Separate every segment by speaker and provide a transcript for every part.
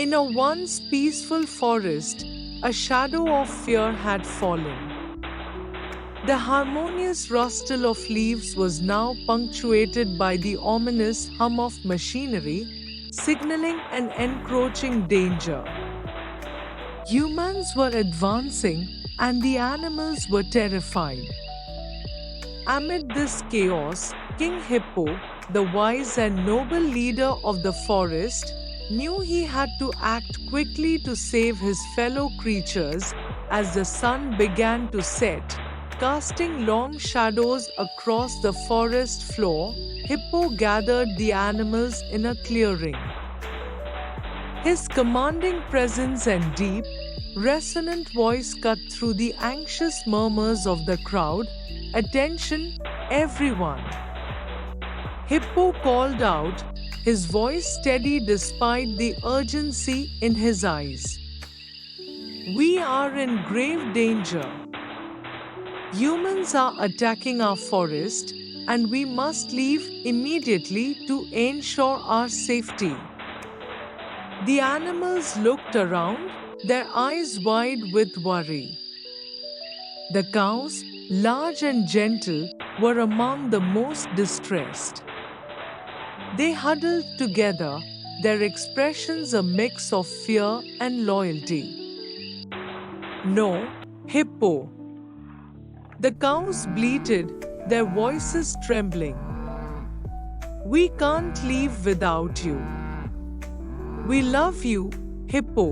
Speaker 1: In a once peaceful forest, a shadow of fear had fallen. The harmonious rustle of leaves was now punctuated by the ominous hum of machinery, signaling an encroaching danger. Humans were advancing, and the animals were terrified. Amid this chaos, King Hippo, the wise and noble leader of the forest, knew he had to act quickly to save his fellow creatures as the sun began to set, casting long shadows across the forest floor. Hippo gathered the animals in a clearing. His commanding presence and deep, resonant voice cut through the anxious murmurs of the crowd. "Attention, everyone!" Hippo called out, his voice steady despite the urgency in his eyes. "We are in grave danger. Humans are attacking our forest, and we must leave immediately to ensure our safety." The animals looked around, their eyes wide with worry. The cows, large and gentle, were among the most distressed. They huddled together, their expressions a mix of fear and loyalty. "No, Hippo!" The cows bleated, their voices trembling. "We can't leave without you. We love you, Hippo."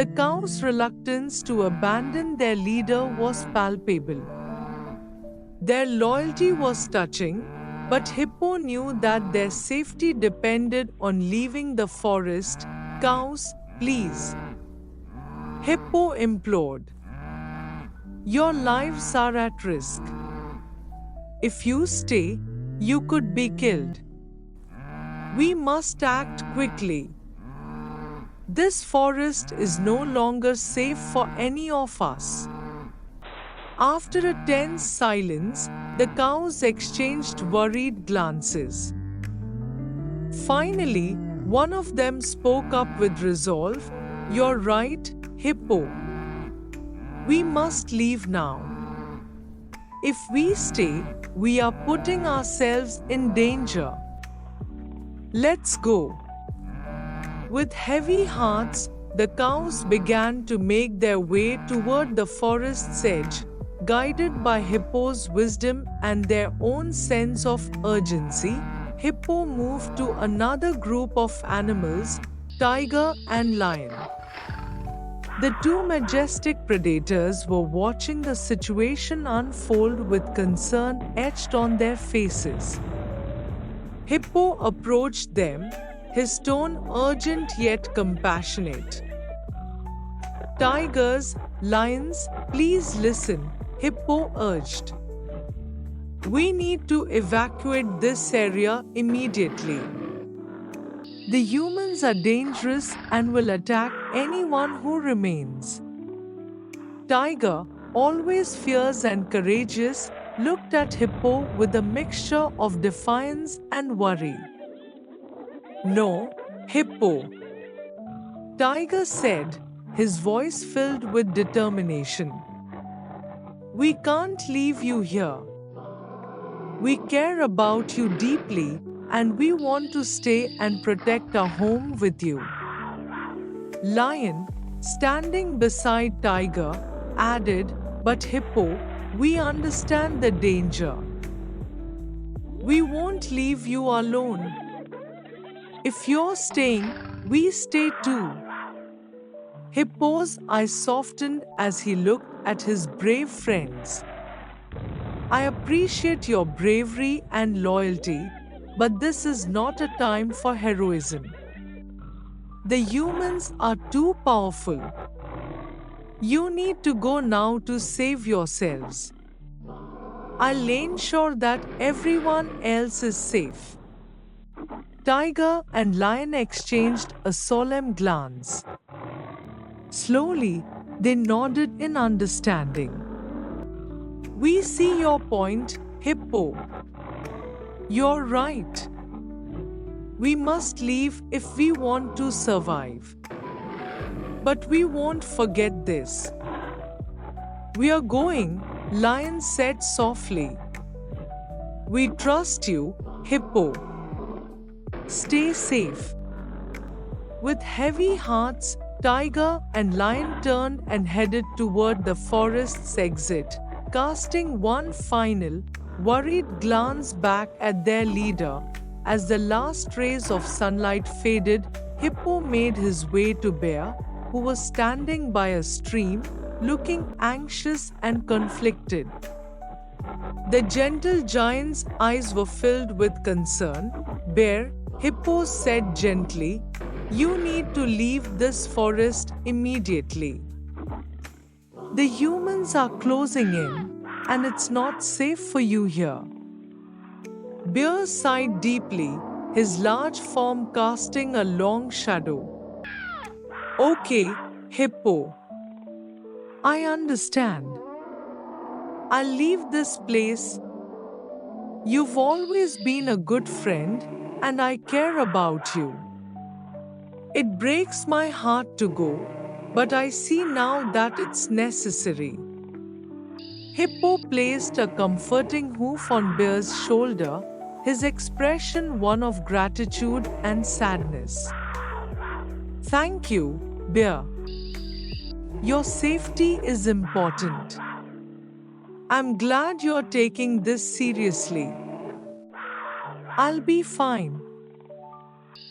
Speaker 1: The cows' reluctance to abandon their leader was palpable. Their loyalty was touching, but Hippo knew that their safety depended on leaving the forest. "Cows, please," Hippo implored. "Your lives are at risk. If you stay, you could be killed. We must act quickly. This forest is no longer safe for any of us." After a tense silence, the cows exchanged worried glances. Finally, one of them spoke up with resolve. "You're right, Hippo. We must leave now. If we stay, we are putting ourselves in danger. Let's go." With heavy hearts, the cows began to make their way toward the forest's edge, guided by Hippo's wisdom and their own sense of urgency. Hippo moved to another group of animals, tiger and lion. The two majestic predators were watching the situation unfold with concern etched on their faces. Hippo approached them, his tone urgent yet compassionate. "Tigers, lions, please listen," Hippo urged. "We need to evacuate this area immediately. The humans are dangerous and will attack anyone who remains." Tiger, always fierce and courageous, looked at Hippo with a mixture of defiance and worry. "No, Hippo," Tiger said, his voice filled with determination. "We can't leave you here. We care about you deeply, and we want to stay and protect our home with you." Lion, standing beside Tiger, added, "But Hippo, we understand the danger. We won't leave you alone. If you're staying, we stay too." Hippo's eyes softened as he looked at his brave friends. "I appreciate your bravery and loyalty, but this is not a time for heroism. The humans are too powerful. You need to go now to save yourselves. I'll ensure that everyone else is safe." Tiger and lion exchanged a solemn glance. Slowly, they nodded in understanding. "We see your point, Hippo. You're right. We must leave if we want to survive. But we won't forget this. We are going, Lion said softly. We trust you, Hippo. Stay safe. With heavy hearts, Tiger and Lion turned and headed toward the forest's exit, casting one final, worried glance back at their leader. As the last rays of sunlight faded, Hippo made his way to Bear, who was standing by a stream, looking anxious and conflicted. The gentle giant's eyes were filled with concern. Bear, Hippo said gently, you need to leave this forest immediately. The humans are closing in, and it's not safe for you here. Bear sighed deeply, his large form casting a long shadow. Okay, Hippo. I understand. I'll leave this place. You've always been a good friend, and I care about you. It breaks my heart to go, but I see now that it's necessary. Hippo placed a comforting hoof on Bear's shoulder, his expression one of gratitude and sadness. Thank you, Bear. Your safety is important. I'm glad you're taking this seriously. I'll be fine.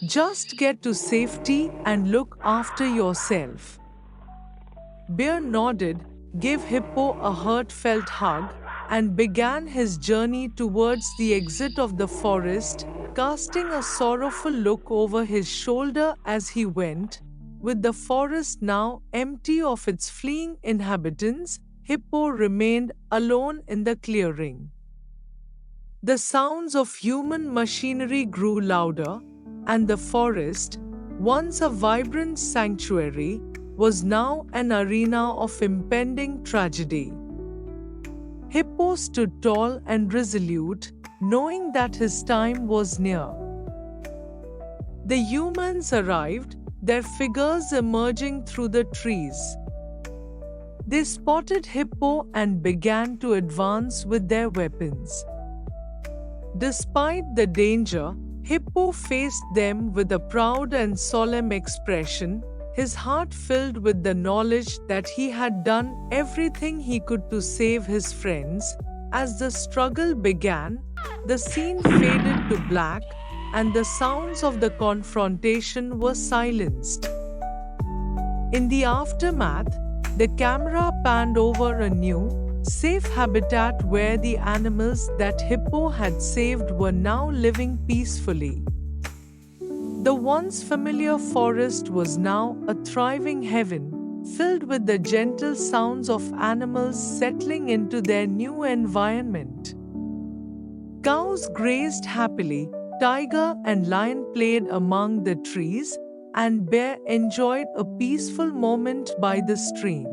Speaker 1: Just get to safety and look after yourself. Bear nodded, gave Hippo a heartfelt hug, and began his journey towards the exit of the forest, casting a sorrowful look over his shoulder as he went. With the forest now empty of its fleeing inhabitants, Hippo remained alone in the clearing. The sounds of human machinery grew louder, and the forest, once a vibrant sanctuary, was now an arena of impending tragedy. Hippo stood tall and resolute, knowing that his time was near. The humans arrived, their figures emerging through the trees. They spotted Hippo and began to advance with their weapons. Despite the danger, Hippo faced them with a proud and solemn expression, his heart filled with the knowledge that he had done everything he could to save his friends. As the struggle began, the scene faded to black, and the sounds of the confrontation were silenced. In the aftermath, the camera panned over a new, safe habitat where the animals that Hippo had saved were now living peacefully. The once familiar forest was now a thriving heaven, filled with the gentle sounds of animals settling into their new environment. Cows grazed happily, tiger and lion played among the trees, and bear enjoyed a peaceful moment by the stream.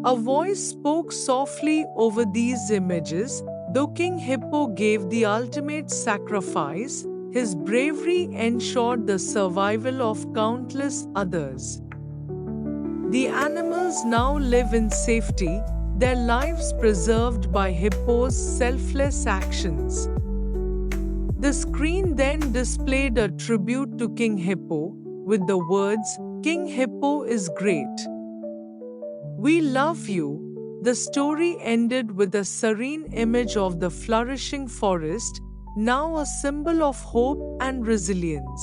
Speaker 1: A voice spoke softly over these images. Though King Hippo gave the ultimate sacrifice, his bravery ensured the survival of countless others. The animals now live in safety, their lives preserved by Hippo's selfless actions. The screen then displayed a tribute to King Hippo, with the words, "King Hippo is great. We love you." The story ended with a serene image of the flourishing forest, now a symbol of hope and resilience.